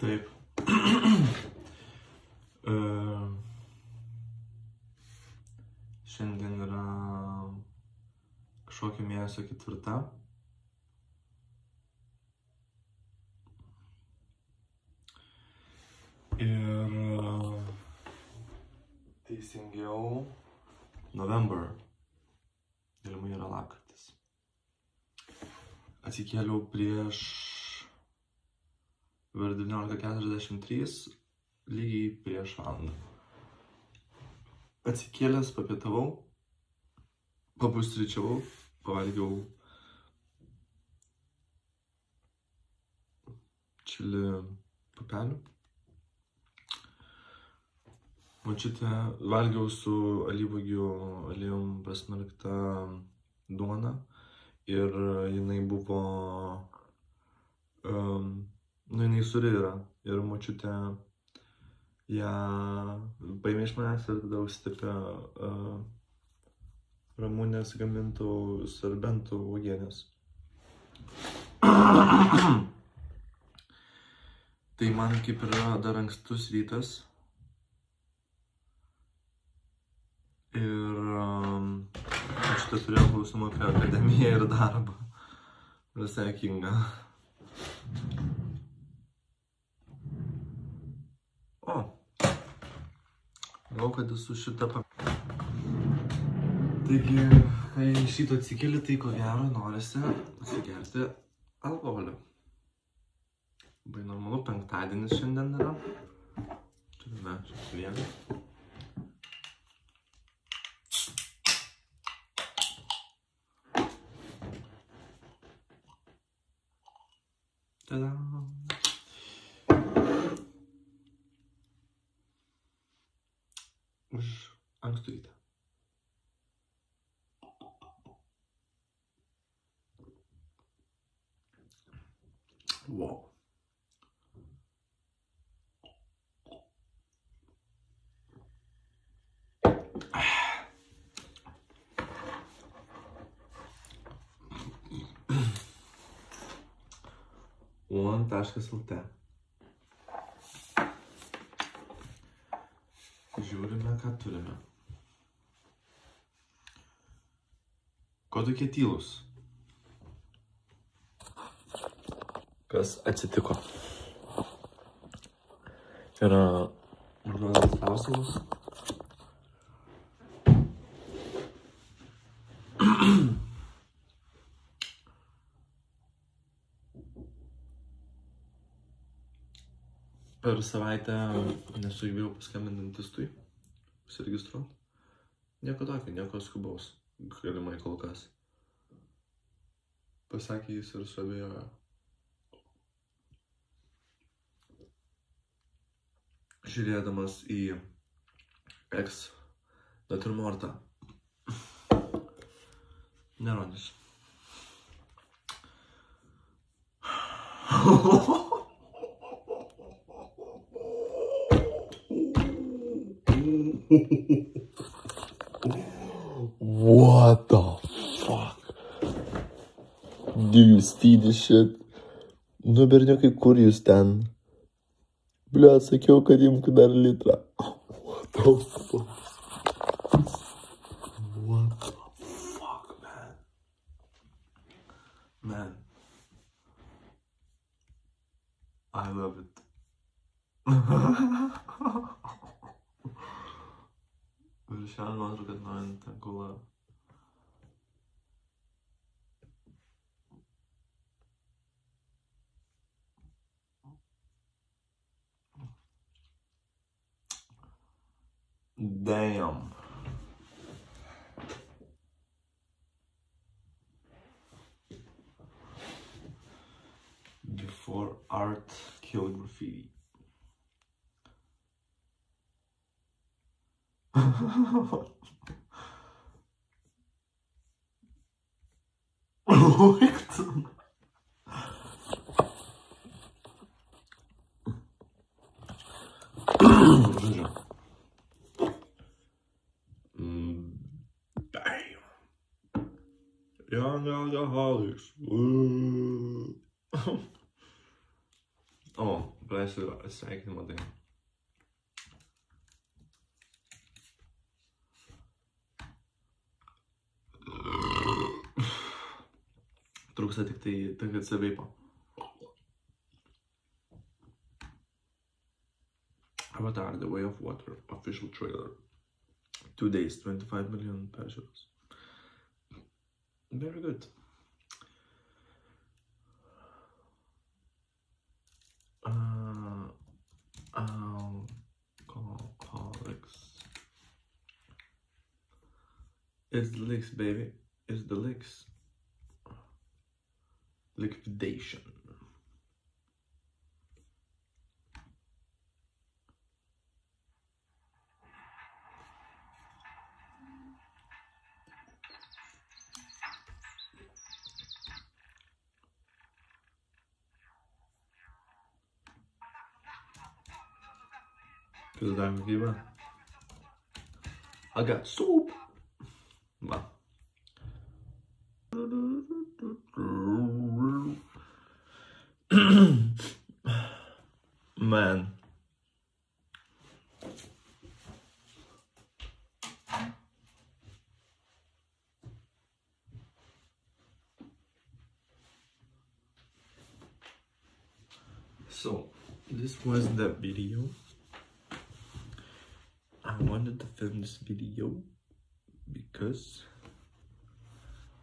Taip. Šiandien yra kažkokio mėnesio 4. Ir teisingiau November. Galimai yra lapkritis. Atsikėliau prieš 19:43, lygiai prieš valandą. Atsikėlęs, papietavau, papusryčiavau, pavalgiau čili pupelių. Močiutė valgiau su alyvuogių aliejum pasmerkta duona ir jinai buvo, jinai suri yra ir močiutė ją paėmė iš manęs ir tada užsitepė Ramunės gamintų serbentų uogienės. Tai man kaip yra dar ankstus rytas. Ir aš tai turėjau klausimą apie akademiją ir darbą. Visai juokinga. O, galvoju, kad esu šitą Taigi, kai iš ryto atsikeli, tai ko gero norisi atsigerti alkoholio. Labai normalu, penktadienis šiandien yra. Turime vieną. Tada. Už ankstų rytą. Wow. One.lt. Žiūrime, ką turime. Ko tokie tylūs? Kas atsitiko? Yra užduotas klausimas. Per savaitę nesugebėjau paskambinti dantistui, užsiregistruoti. Nieko tokio, nieko skubaus, galimai kol kas. Pasakė jis ir suabejojo. Žiūrėdamas į ex natiurmortą. Nerodysiu. What the fuck? Do you see this shit? Nu, berniukai, kur jūs ten? Blia, atsakiau, kad imk dar litrą. What the fuck? What the fuck, man? Man. I love it. Ir šiandien man atrodo, kad man ten gula. Damn. Before art killed graffiti. Žodžiu. Young alcoholics. O, praeis padainuosiu sveikinimo dainą. Trūksta tik tai THC veipo. Avatar: The Way of Water official trailer. 2 days, 25 million peržiūros. Very good. Alcoholics. It's the licks, baby. It's the licks. Liquidation. Because I'm given. I got soup. Wow. Man. So, this was the video. I wanted to film this video because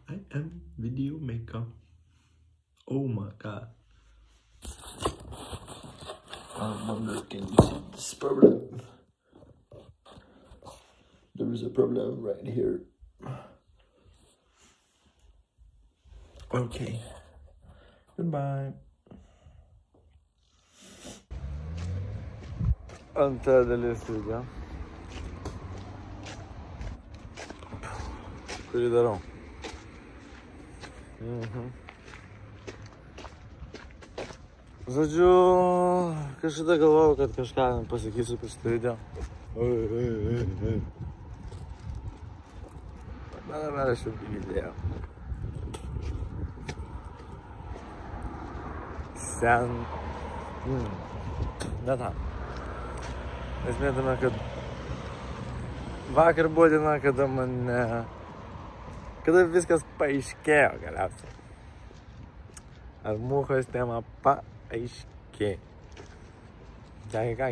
I am video maker. Oh my god. I wonder, can you see this problem? There is a problem right here. Okay. Goodbye. Antra dalis video. Kurį darau. Žodžiu, kažkada galvojau, kad kažką pasakysiu per šitą video. Bet dabar aš jau girdėjau. Sen. Ne tam. Esmė tame, kad vakar buvo diena, kada viskas paaiškėjo galiausiai. Ar muchos tema paaiškėjo. Ką.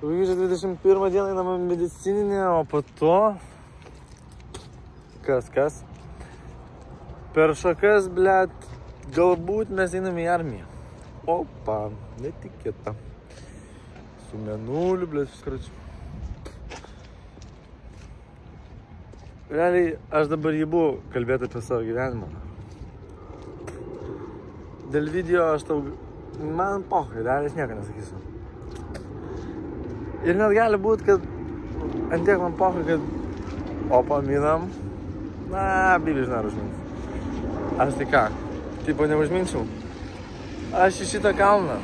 Rugpjūčio 21 dieną einama medicininė, o po to... Kas? Per šakas, blet, galbūt mes einame į armiją. Opa, netikėta. Su mėnuliu, blet, skračiu. Realiai, aš dabar jėbu kalbėti apie savo gyvenimą. Dėl video aš tau... Man pohai, realiai aš nieko nesakysiu. Ir net gali būt, kad... Antiek man pohai, kad... Opa, minam. Na, bibi, žinai, ar užmins. Aš tai ką? Tipo, neužminčiau. Aš į šitą kalną.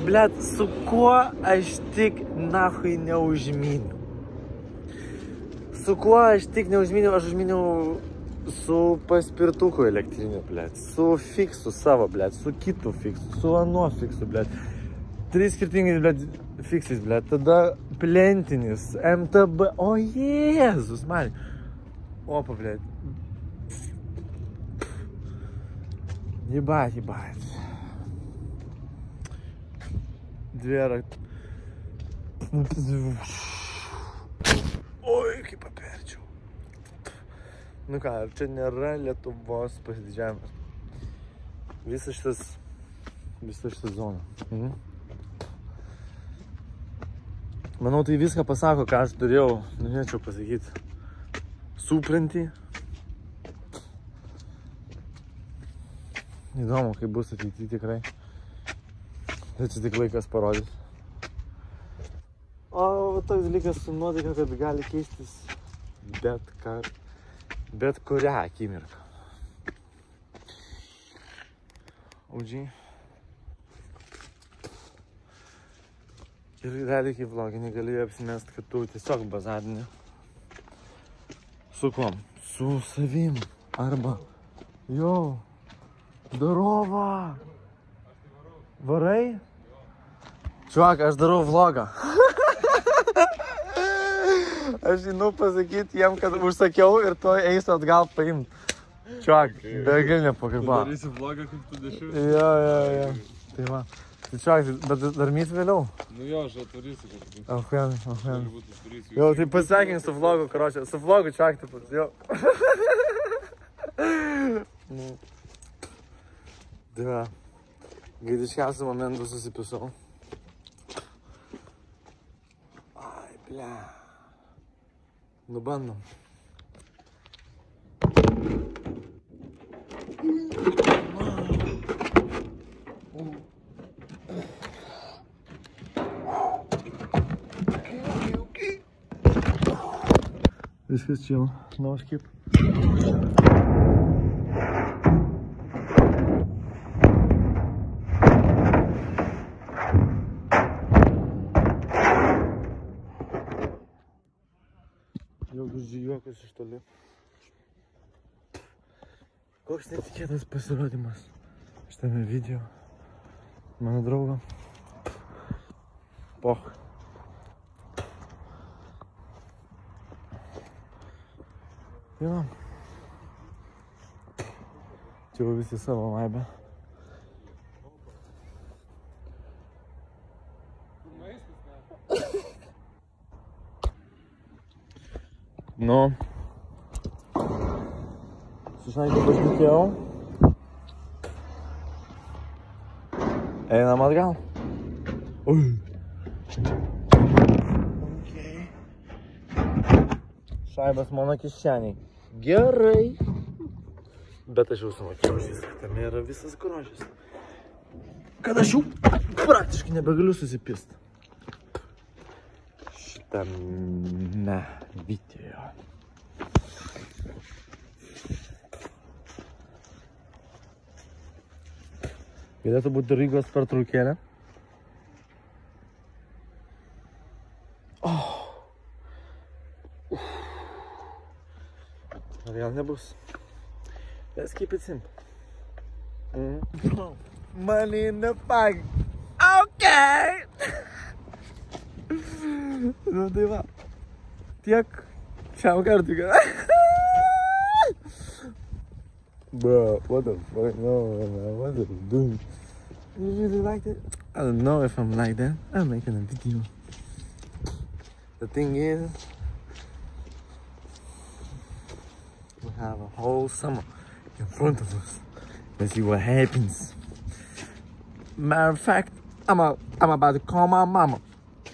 Blet, su kuo aš tik nahui neužminiu? Su kuo aš tik neužminiau, aš užminiau su paspirtuku elektriniu, blet. Su fiksu savo, blet. Su kitu fiksu. Su ano fiksu, blet. 3 skirtingai, blet, fiksais, blet. Tada plentinis, MTB. O, Jėzus, man. Opa, blet. Ебать. Dvierak. Oi, kaip paperčiau. Nu ką, ar čia nėra Lietuvos pasididžiavimas? Visa šita zona. Manau, tai viską pasako, ką aš turėjau, norėčiau pasakyti. Supranti? Įdomu, kaip bus ateityje tikrai. Tai čia tik laikas parodys. O toks dalykas su nuotaika, kad gali keistis bet kurią akimirką. Audžiai. Ir realiai kaip vloginį galėjai apsimest, kad tu tiesiog bazadini. Su kuom? Su savim. Arba, jo, здорово! Varai? Čuak, aš darau vlogą. Aš žinau pasakyti jiem, kad užsakiau ir to eisiu atgal paimt. Čuak, begalinė pagarba. Darysi vlogą, kaip tu dešiu? Jo. Tai va. Tai čuak, bet dar myt vėliau? Nu jo, aš atvarysiu kažkaip. Ahuen. Jo, tai pasveikin su vlogu, karočią. Su vlogu, čuak, taip pat, jo. Tai va. Gaitiškiausių momentų susipisau. Ai, ble. Nubandom. Viskas chill. No skip. Juokas iš toli. Koks netikėtas pasirodymas šitame video. Mano draugo. Poch. Jo. Čia jau visi savo vaibę. Nu. Su Šnaiku pašnekėjau. Einam atgal. Ui. Okay. Šaibas mano kišeniai. Gerai. Bet aš jau sumokėjau šis. Tame yra visas grožis. Kad aš jau praktiškai nebegaliu susipist. Šitame video. Galėtų būti Rygos pertraukėlė. Ar gal nebus? Let's keep it simple. Money in the bag. Okay! Nu tai va. Tiek. Šiam kartui. Bro, what the fuck? No, man, what are you doing? You really like that? I don't know if I'm like that. I'm making a video. The thing is, we have a whole summer in front of us. Let's see what happens. Matter of fact, I'm about to call my mama.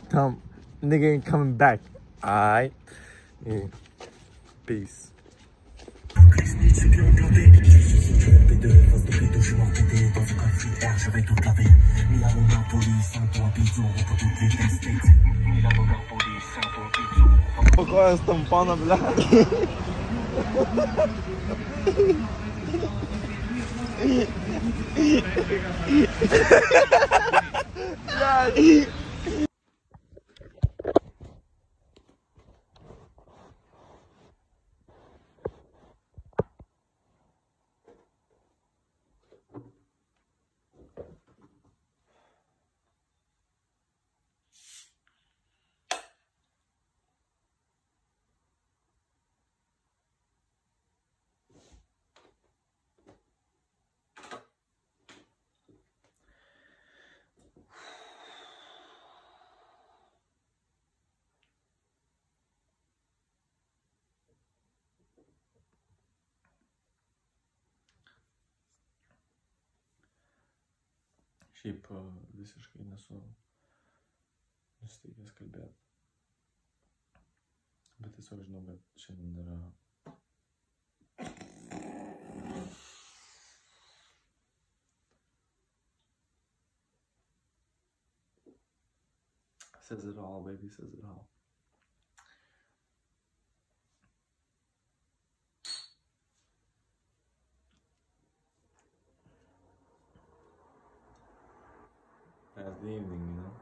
Tell him, nigga ain't coming back. Alright? Yeah. Peace. Kojas tamponą, ble. Šiaip visiškai nesu nusiteikęs kalbėti. Bet tiesiog žinau, kad šiandien yra says it all, baby, says it all. That's the evening, you know?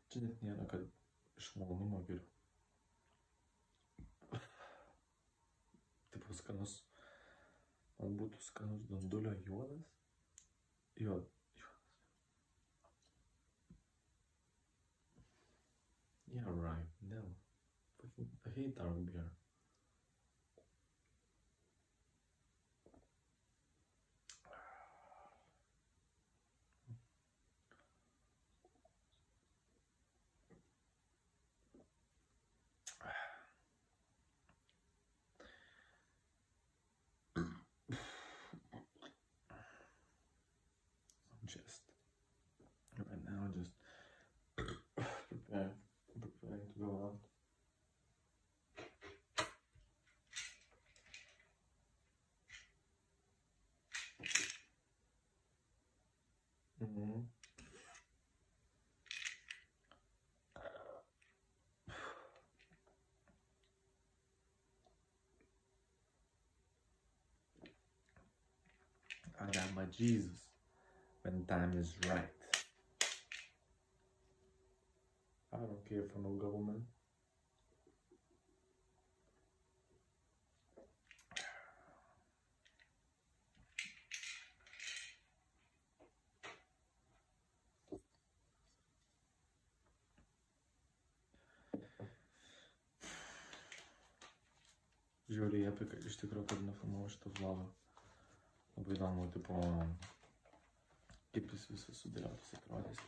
Čia net nėra, kad iš malonumo geriu. Taip skanus. Man būtų skanus dundulio juodas. Juodas. Yeah, right. No. Fucking, I hate dark beer. Right now, just preparing to go out. I got my Jesus when time is right. I don't care for no government. Žiauriai epika, iš tikrųjų, kad nefilmavau šitą vlogą. Labai įdomu, tipo, kaip jis visas sudėliotas atrodys.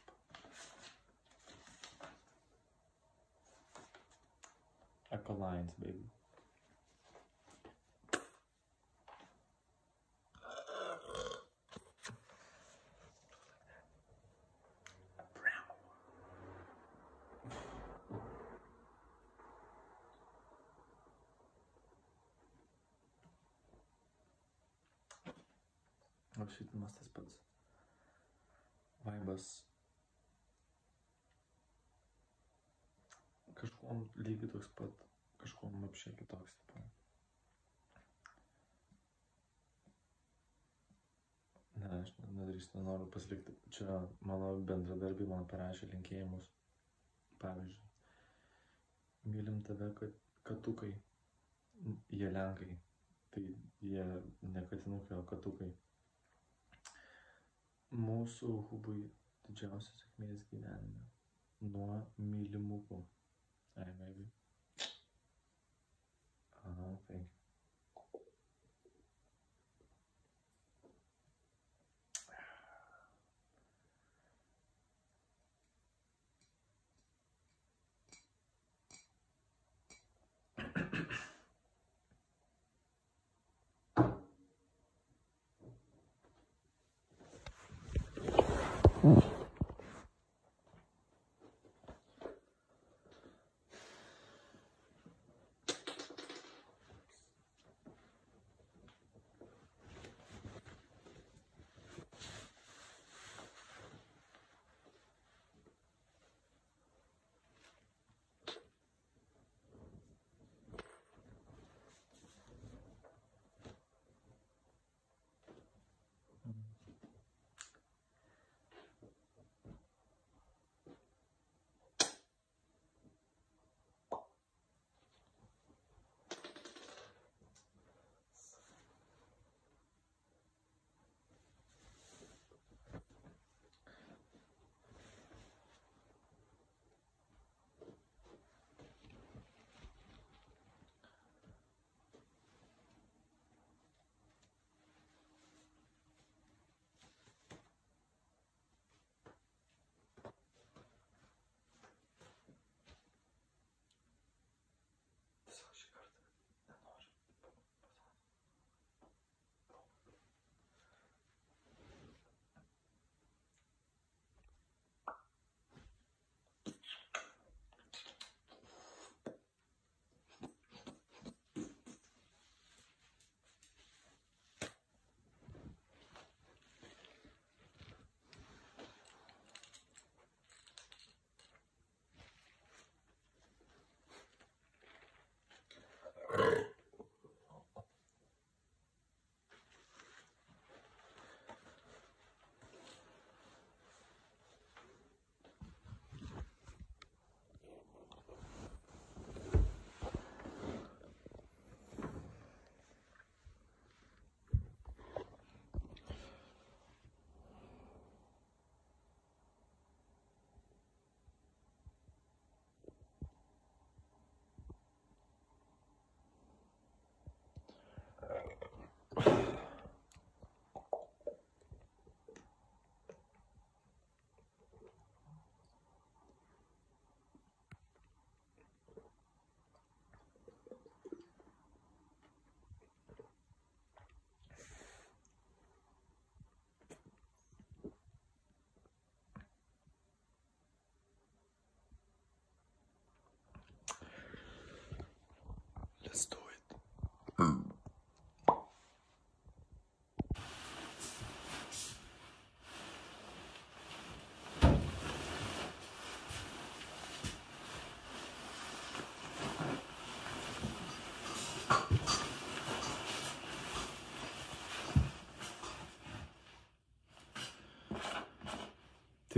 Ecolines, baby. Apšvietimas tas pats. Vaibas. Kažkuom lygiai toks pat, kažkuom apšiai kitoks. Ne, aš nedrįstu, nenoriu pasilikti. Čia mano bendradarbiai man parašė linkėjimus. Pavyzdžiui, mylim tave katukai. Jie lenkai. Tai jie ne katinukai, o katukai. Mūsų hubui didžiausios sėkmės gyvenime. Nuo mylimukų. Hey, baby. Thank you.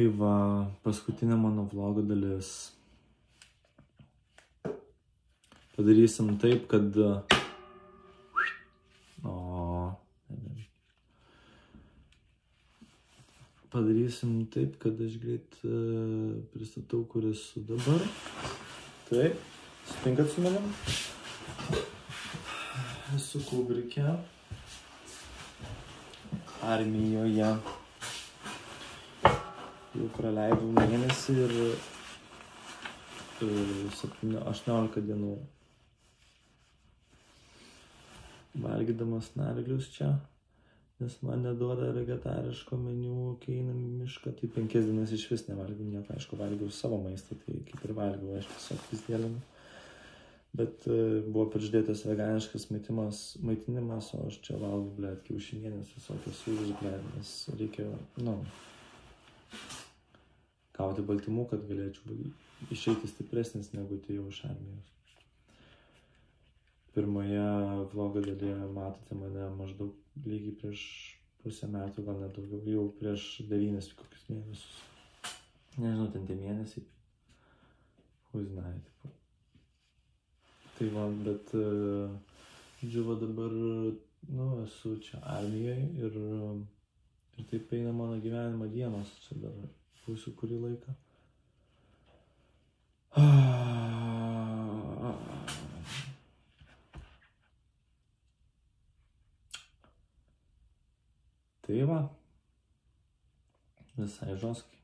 Tai va, paskutinė mano vlogo dalis. Padarysim taip, kad... Padarysim taip, kad aš greit pristatau, kur esu dabar. Taip, sutinkat su manim? Esu Kubrike. Armijoje. Jau praleidau mėnesį ir 18 dienų. Valgydamas narglius čia. Nes man neduoda vegetariško meniu, kai einam į mišką, tai 5 dienas iš vis nevalgiau nieko, aišku, valgiau savo maistą, tai kaip ir valgiau, aš tiesiog pizdėlinu. Bet buvo pažadėtas veganiškas maitinimas, o aš čia valgau, blėt, kiaušinienės, visokios sūrius, blėt, nes reikia, gauti baltymų, kad galėčiau išeiti stipresnis, negu atėjau iš armijos. Pirmoje vlogo dalyje matote mane maždaug lygiai prieš pusę metų, gal net daugiau, jau prieš 9 kokius mėnesius. Nežinau, ten tie mėnesiai. Huiznai, tipo. Tai va, bet, žiūrėjau dabar, esu čia armijoje ir taip eina mano gyvenimo dienos, čia dar būsiu kurį laiką. Tai va, visai žoskai.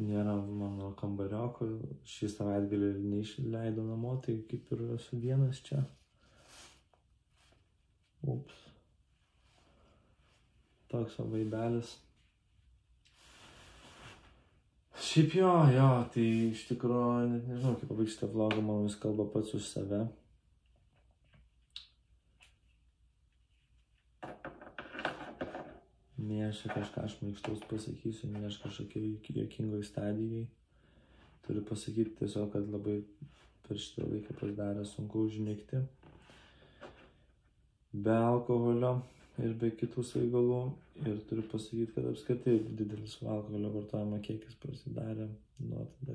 Nėra mano kambarioko, šį savaitgalį neišleidau namo, tai kaip ir esu vienas čia. Ups. Toks va vaibelis. Šiaip jo, tai iš tikrųjų, net nežinau, kaip pabaigti šitą vlogą, man vis kalba pats už save. Ne aš kažką šmaikštaus pasakysiu, ne aš kažkokiai juokingoj stadijai. Turiu pasakyti tiesiog, kad labai per šitą laiką pasidarė sunku užmigti. Be alkoholio ir be kitų svaigalų. Ir turiu pasakyti, kad apskritai didelis alkoholio vartojimo kiekis pasidarė nuo tada,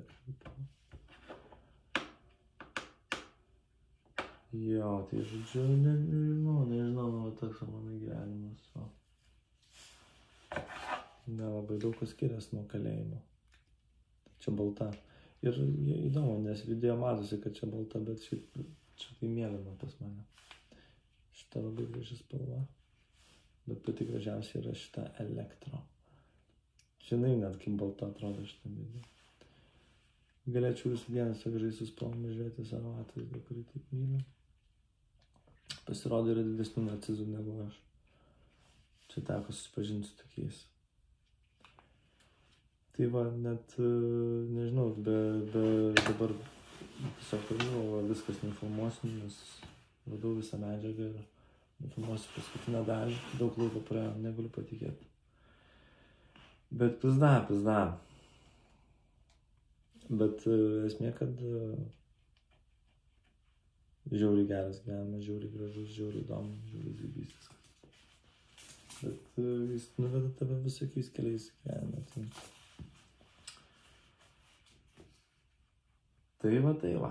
Jo, tai žodžiu, nežinau, toks mano gyvenimas. Nelabai daug kas skiriasi nuo kalėjimo. Čia balta. Ir įdomu, nes video matosi, kad čia balta, bet čia tai mėlyna pas mane. Šita labai graži spalva. Bet pati gražiausia yra šita elektro. Žinai, net kaip balta atrodo šitą video. Galėčiau visą dieną su gražiai su spalvomis žiūrėti savo atvaizdą, kurį taip myliu. Pasirodo, yra didesnių narcizų negu aš. Čia teko susipažinti su tokiais. Tai va, net, nežinau, dabar tiesiog viskas nefilmuosiu, nes radau visą medžiagą ir nefilmuosiu paskutinę dalį. Daug laiko praėjo, negaliu patikėti. Bet pizda. Bet esmė, kad žiauriai geras gyvenimas, žiauriai gražus, žiauriai įdomu, žiauriai zybys viskas. Bet jis nuveda tave visokiais keliais gyvenime. Tai va.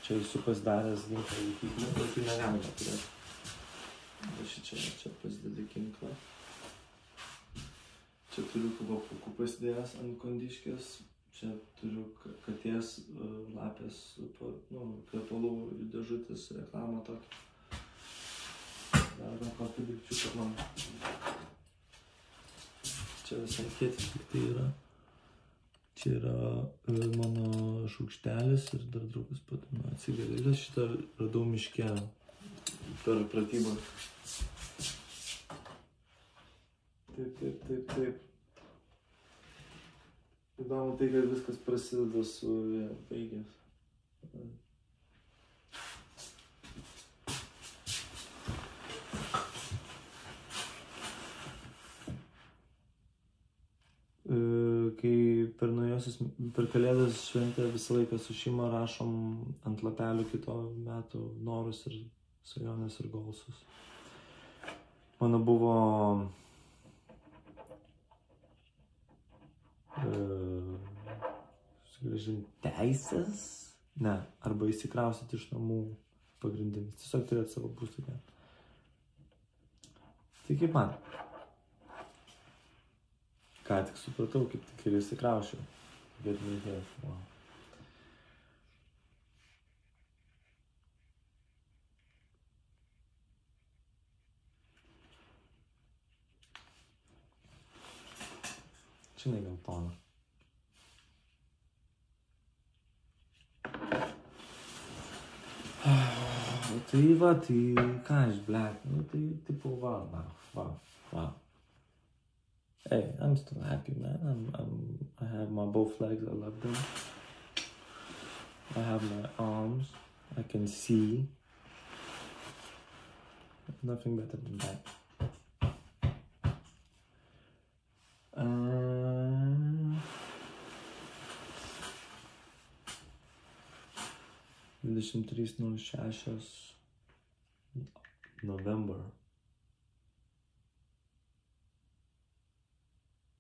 Čia esu pasidaręs ginklą laikyklą, bet tai negalima turėti. Aš čia pasidedi ginklą. Čia turiu kvapukų pasidėjęs ant kondiškės. Čia turiu katės lapės, kvepalų dėžutės reklamą tokią. Dar kokį daikčiuką man. Čia visai kieti tik tai yra. Čia yra mano šaukštelis ir dar draugas padino cigaretės. Šitą radau miške per pratybą. Taip. Įdomu tai, kad viskas prasideda su baigės. Kai per kalėdas šventę visą laiką su šeima rašom ant lapelių kito metų norus ir svajonės ir golsus. Mano buvo sugrąžinti teisės, ne, arba įsikraustyti iš namų pagrindinis. Tiesiog turėti savo būstą. Tai kaip man? Ką tik supratau, kaip tik ir įsikraušiau. Get me here. Wow. Čia negeltona. Tai va, tai ką aš, blet, nu tai tipo va. Hey, I'm still happy, man. I have my both legs, I love them. I have my arms, I can see. Nothing better than that. 23:06 November.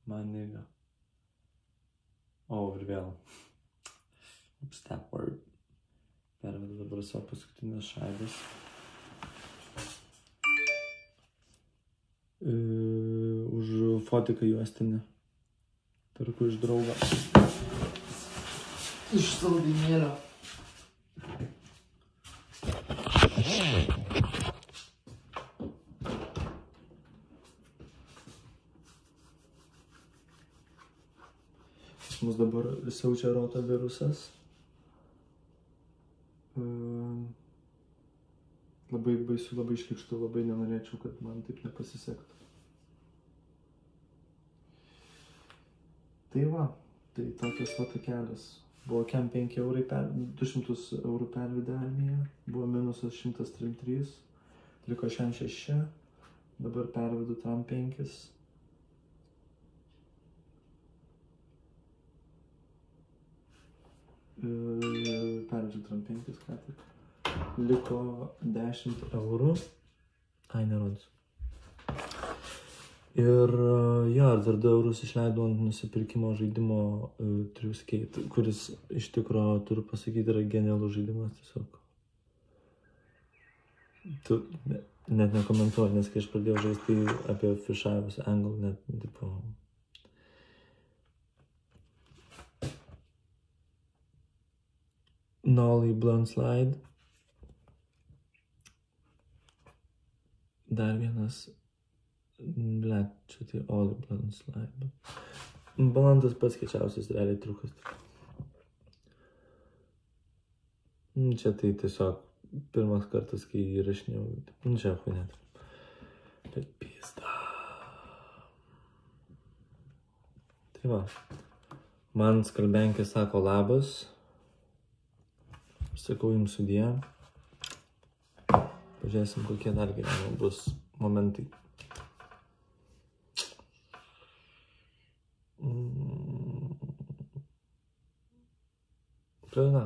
Man nigga. O, ir vėl. Oops, that word. Pervedu dabar savo paskutinės šaibės. Už fotiką juostinį. Perku iš draugo. Iš saldinėlio. Mus dabar siaučia rotavirusas. Labai baisu, labai šlykštu, labai nenorėčiau, kad man taip nepasisektų. Tai va, tai tokios kelias. Buvo kem 5 eurai, 200 eurų pervedė armija, buvo minusas 133, liko 66, dabar pervedu tam 5. Pervedžiu tam 5, ką tik. Liko 10 eurų. Ai, nerodysiu. Ir jo, dar 2 eurus išleidau ant nusipirkimo žaidimo Triuskate, kuris iš tikro, turiu pasakyti, yra genialus žaidimas tiesiog. Tu net nekomentuoju, nes kai aš pradėjau žaisti apie Fishers Angle, net tipo... Nollie Blunt Slide. Dar vienas... Blet, čia tai Ollie Blunt Slide. Balantas pats kečiausias realiai trukas. Čia tai tiesiog pirmas kartas, kai įrašinėjau. Čia net. Bet pizda. Tai va. Man skalbenkė sako labas. Aš sakau jums sudie. Pažiūrėsim, kokie dar gyvenimo bus momentai. Pradeda.